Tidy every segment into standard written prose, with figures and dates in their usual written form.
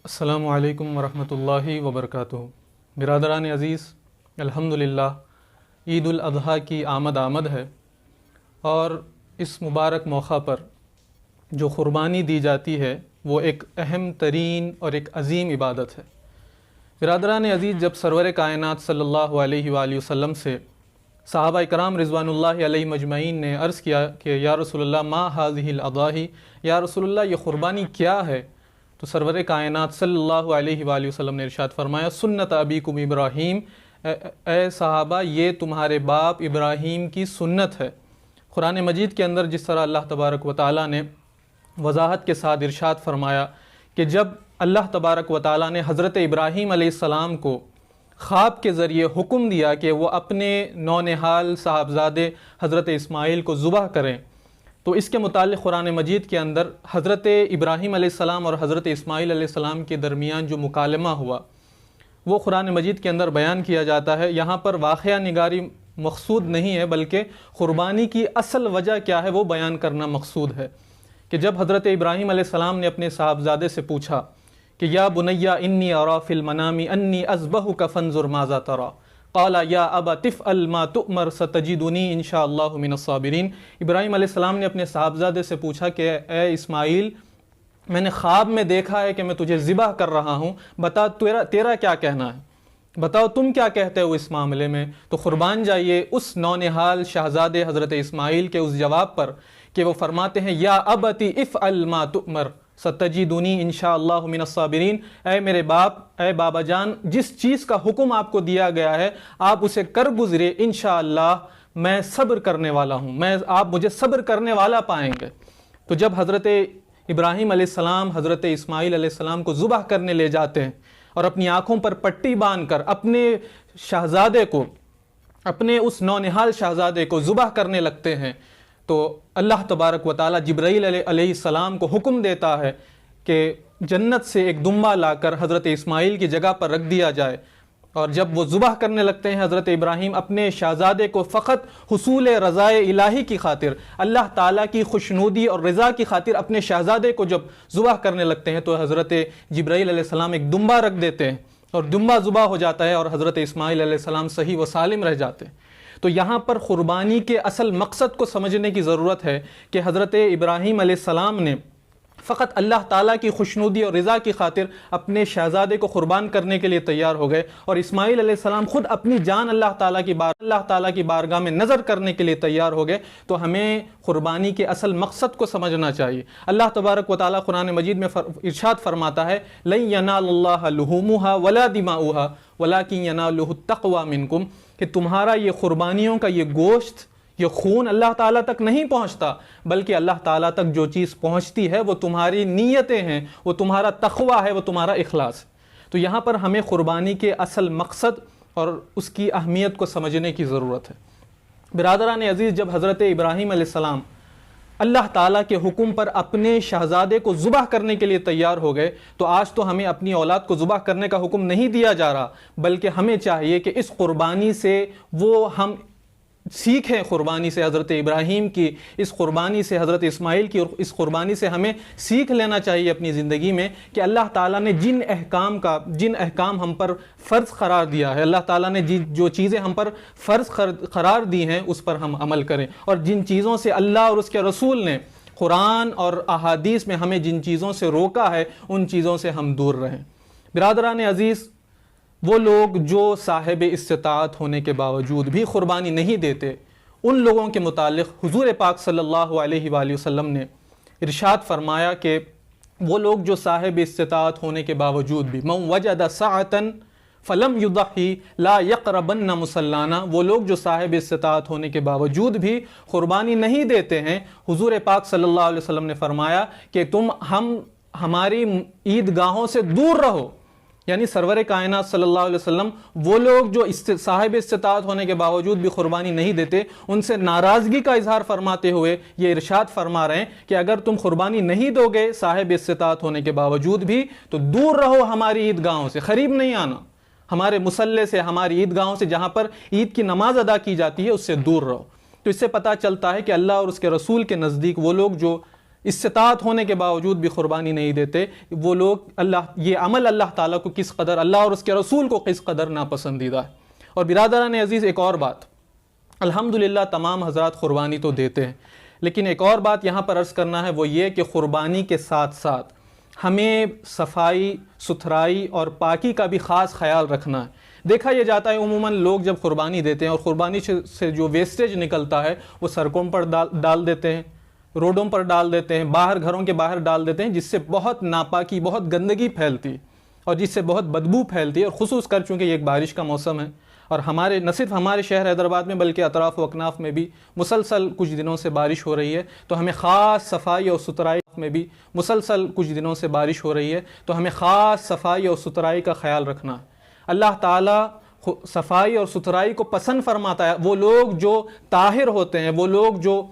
السلام علیکم ورحمۃ اللہ وبرکاتہ۔ برادران عزیز، الحمدللہ عید الاضحیٰ کی آمد ہے، اور اس مبارک موقع پر جو قربانی دی جاتی ہے وہ ایک اہم ترین اور ایک عظیم عبادت ہے۔ برادران عزیز، جب سرور کائنات صلی اللہ علیہ وآلہ وسلم سے صحابہ کرام رضوان اللہ علیہ مجمعین نے عرض کیا کہ یا رسول اللہ ما هذه الاضاحی، یا رسول اللہ یہ قربانی کیا ہے؟ تو سرور کائنات صلی اللہ علیہ وآلہ وسلم نے ارشاد فرمایا سنت ابیکم ابراہیم، اے صحابہ یہ تمہارے باپ ابراہیم کی سنت ہے۔ قرآن مجید کے اندر جس طرح اللہ تبارک و تعالیٰ نے وضاحت کے ساتھ ارشاد فرمایا کہ جب اللہ تبارک و تعالیٰ نے حضرت ابراہیم علیہ السلام کو خواب کے ذریعے حکم دیا کہ وہ اپنے نونہال صاحبزادے حضرت اسماعیل کو ذبح کریں، تو اس کے متعلق قرآن مجید کے اندر حضرت ابراہیم علیہ السلام اور حضرت اسماعیل علیہ السلام کے درمیان جو مکالمہ ہوا وہ قرآن مجید کے اندر بیان کیا جاتا ہے۔ یہاں پر واقعہ نگاری مقصود نہیں ہے، بلکہ قربانی کی اصل وجہ کیا ہے وہ بیان کرنا مقصود ہے کہ جب حضرت ابراہیم علیہ السلام نے اپنے صاحبزادے سے پوچھا کہ یا بنیا انی ارا فی المنام انی اذبحک فانظر ماذا تری قال یا ابا تفعل ما تؤمر ستجدنی ان شاء اللہ من الصابرین۔ ابراہیم علیہ السلام نے اپنے صاحبزادے سے پوچھا کہ اے اسماعیل، میں نے خواب میں دیکھا ہے کہ میں تجھے ذبح کر رہا ہوں، بتا تیرا کیا کہنا ہے، بتاؤ تم کیا کہتے ہو اس معاملے میں؟ تو قربان جائیے اس نونہال شہزادے حضرت اسماعیل کے اس جواب پر کہ وہ فرماتے ہیں یا ابتی افعل ما تؤمر ستجدنی ان شاء اللہ من الصابرین، اے میرے باپ، اے بابا جان، جس چیز کا حکم آپ کو دیا گیا ہے آپ اسے کر گزرے، انشاءاللہ میں صبر کرنے والا ہوں، آپ مجھے صبر کرنے والا پائیں گے۔ تو جب حضرت ابراہیم علیہ السلام حضرت اسماعیل علیہ السلام کو ذبح کرنے لے جاتے ہیں اور اپنی آنکھوں پر پٹی باندھ کر اپنے شہزادے کو، اپنے اس نونہال شہزادے کو ذبح کرنے لگتے ہیں، تو اللہ تبارک و تعالیٰ جبرائیل علیہ السلام کو حکم دیتا ہے کہ جنت سے ایک دمبا لا کر حضرت اسماعیل کی جگہ پر رکھ دیا جائے، اور جب وہ ذبح کرنے لگتے ہیں حضرت ابراہیم اپنے شہزادے کو فقط حصول رضائے الہی کی خاطر، اللہ تعالیٰ کی خوشنودی اور رضا کی خاطر اپنے شہزادے کو جب ذبح کرنے لگتے ہیں تو حضرت جبرائیل علیہ السلام ایک دمبا رکھ دیتے ہیں اور دمبا ذبح ہو جاتا ہے اور حضرت اسماعیل علیہ السلام صحیح و سالم رہ جاتے ہیں۔ تو یہاں پر قربانی کے اصل مقصد کو سمجھنے کی ضرورت ہے کہ حضرت ابراہیم علیہ السلام نے فقط اللہ تعالیٰ کی خوشنودی اور رضا کی خاطر اپنے شہزادے کو قربان کرنے کے لیے تیار ہو گئے، اور اسماعیل علیہ السلام خود اپنی جان اللہ تعالیٰ کی بارگاہ میں نظر کرنے کے لیے تیار ہو گئے۔ تو ہمیں قربانی کے اصل مقصد کو سمجھنا چاہیے۔ اللہ تبارک و تعالیٰ قرآن مجید میں ارشاد فرماتا ہے لن ینال اللہ لحومها ولا دماؤها ولکن ینالہ التقوی منکم، کہ تمہارا یہ قربانیوں کا یہ گوشت، یہ خون اللہ تعالیٰ تک نہیں پہنچتا، بلکہ اللہ تعالیٰ تک جو چیز پہنچتی ہے وہ تمہاری نیتیں ہیں، وہ تمہارا تقوی ہے، وہ تمہارا اخلاص ہے۔ تو یہاں پر ہمیں قربانی کے اصل مقصد اور اس کی اہمیت کو سمجھنے کی ضرورت ہے۔ برادران عزیز، جب حضرت ابراہیم علیہ السلام اللہ تعالیٰ کے حکم پر اپنے شہزادے کو ذبح کرنے کے لیے تیار ہو گئے، تو آج تو ہمیں اپنی اولاد کو ذبح کرنے کا حکم نہیں دیا جا رہا، بلکہ ہمیں چاہیے کہ اس قربانی سے ہم سیکھیں، قربانی سے حضرت ابراہیم کی، اس قربانی سے حضرت اسماعیل کی، اور اس قربانی سے ہمیں سیکھ لینا چاہیے اپنی زندگی میں کہ اللہ تعالیٰ نے جن احکام ہم پر فرض قرار دیا ہے، اللہ تعالیٰ نے جو چیزیں ہم پر فرض قرار دی ہیں اس پر ہم عمل کریں، اور جن چیزوں سے اللہ اور اس کے رسول نے قرآن اور احادیث میں ہمیں جن چیزوں سے روکا ہے ان چیزوں سے ہم دور رہیں۔ برادران عزیز، وہ لوگ جو صاحب استطاعت ہونے کے باوجود بھی قربانی نہیں دیتے، ان لوگوں کے متعلق حضور پاک صلی اللہ علیہ وآلہ وسلم نے ارشاد فرمایا کہ وہ لوگ جو صاحب استطاعت ہونے کے باوجود بھی من وجد سعۃ فلم یضحی لا یقربن مصلانا، وہ لوگ جو صاحب استطاعت ہونے کے باوجود بھی قربانی نہیں دیتے ہیں، حضور پاک صلی اللہ علیہ وسلم نے فرمایا کہ ہماری عیدگاہوں سے دور رہو۔ یعنی سرور کائنات صلی اللہ علیہ وسلم وہ لوگ جو صاحب استطاعت ہونے کے باوجود بھی قربانی نہیں دیتے ان سے ناراضگی کا اظہار فرماتے ہوئے یہ ارشاد فرما رہے ہیں کہ اگر تم قربانی نہیں دو گے صاحب استطاعت ہونے کے باوجود بھی تو دور رہو ہماری عیدگاہوں سے، قریب نہیں آنا، ہمارے مصلی سے، ہماری عیدگاہوں سے جہاں پر عید کی نماز ادا کی جاتی ہے اس سے دور رہو۔ تو اس سے پتہ چلتا ہے کہ اللہ اور اس کے رسول کے نزدیک وہ لوگ جو استطاعت ہونے کے باوجود بھی قربانی نہیں دیتے، وہ لوگ یہ عمل اللہ تعالیٰ کو کس قدر، اللہ اور اس کے رسول کو کس قدر ناپسندیدہ ہے۔ اور برادران عزیز، ایک اور بات، الحمدللہ تمام حضرات قربانی تو دیتے ہیں، لیکن ایک اور بات یہاں پر عرض کرنا ہے، وہ یہ کہ قربانی کے ساتھ ساتھ ہمیں صفائی ستھرائی اور پاکی کا بھی خاص خیال رکھنا ہے۔ دیکھا یہ جاتا ہے عموماً لوگ جب قربانی دیتے ہیں اور قربانی سے جو ویسٹیج نکلتا ہے وہ سڑکوں پر ڈال دیتے ہیں، روڈوں پر ڈال دیتے ہیں، باہر گھروں کے باہر ڈال دیتے ہیں، جس سے بہت ناپاکی، بہت گندگی پھیلتی ہے اور جس سے بہت بدبو پھیلتی ہے۔ اور خصوص کر چونکہ یہ ایک بارش کا موسم ہے اور نہ صرف ہمارے شہر حیدرآباد میں بلکہ اطراف و اکناف میں بھی مسلسل کچھ دنوں سے بارش ہو رہی ہے، تو ہمیں خاص صفائی اور ستھرائی میں بھی مسلسل کچھ دنوں سے بارش ہو رہی ہے تو ہمیں خاص صفائی اور ستھرائی کا خیال رکھنا ہے۔ اللہ تعالیٰ صفائی اور ستھرائی کو پسند فرماتا ہے۔ وہ لوگ جو طاہر ہوتے ہیں، وہ لوگ جو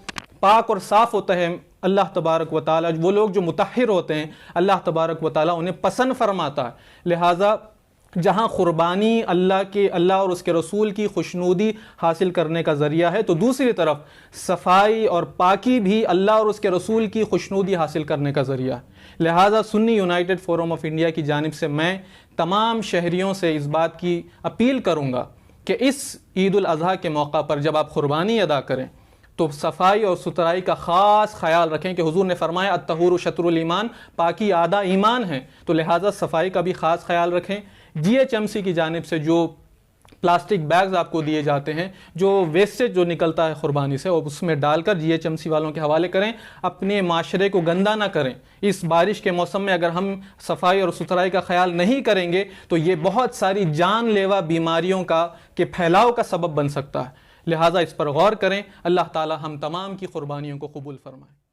پاک اور صاف ہوتے ہیں، اللہ تبارک و تعالیٰ، وہ لوگ جو مطہر ہوتے ہیں، اللہ تبارک و تعالیٰ انہیں پسند فرماتا ہے۔ لہٰذا جہاں قربانی اللہ اور اس کے رسول کی خوشنودی حاصل کرنے کا ذریعہ ہے، تو دوسری طرف صفائی اور پاکی بھی اللہ اور اس کے رسول کی خوشنودی حاصل کرنے کا ذریعہ ہے۔ لہٰذا سنی یونائٹڈ فورم آف انڈیا کی جانب سے میں تمام شہریوں سے اس بات کی اپیل کروں گا کہ اس عید الاضحیٰ کے موقع پر جب آپ قربانی ادا کریں تو صفائی اور ستھرائی کا خاص خیال رکھیں کہ حضور نے فرمایا الطہور شطر الایمان، پاکی آدھا ایمان ہے، تو لہٰذا صفائی کا بھی خاص خیال رکھیں۔ GHMC کی جانب سے جو پلاسٹک بیگز آپ کو دیے جاتے ہیں، جو ویسٹیج جو نکلتا ہے قربانی سے، اور اس میں ڈال کر GHMC والوں کے حوالے کریں، اپنے معاشرے کو گندہ نہ کریں۔ اس بارش کے موسم میں اگر ہم صفائی اور ستھرائی کا خیال نہیں کریں گے تو یہ بہت ساری جان لیوا بیماریوں کے پھیلاؤ کا سبب بن سکتا ہے۔ لہٰذا اس پر غور کریں۔ اللہ تعالی ہم تمام کی قربانیوں کو قبول فرمائے۔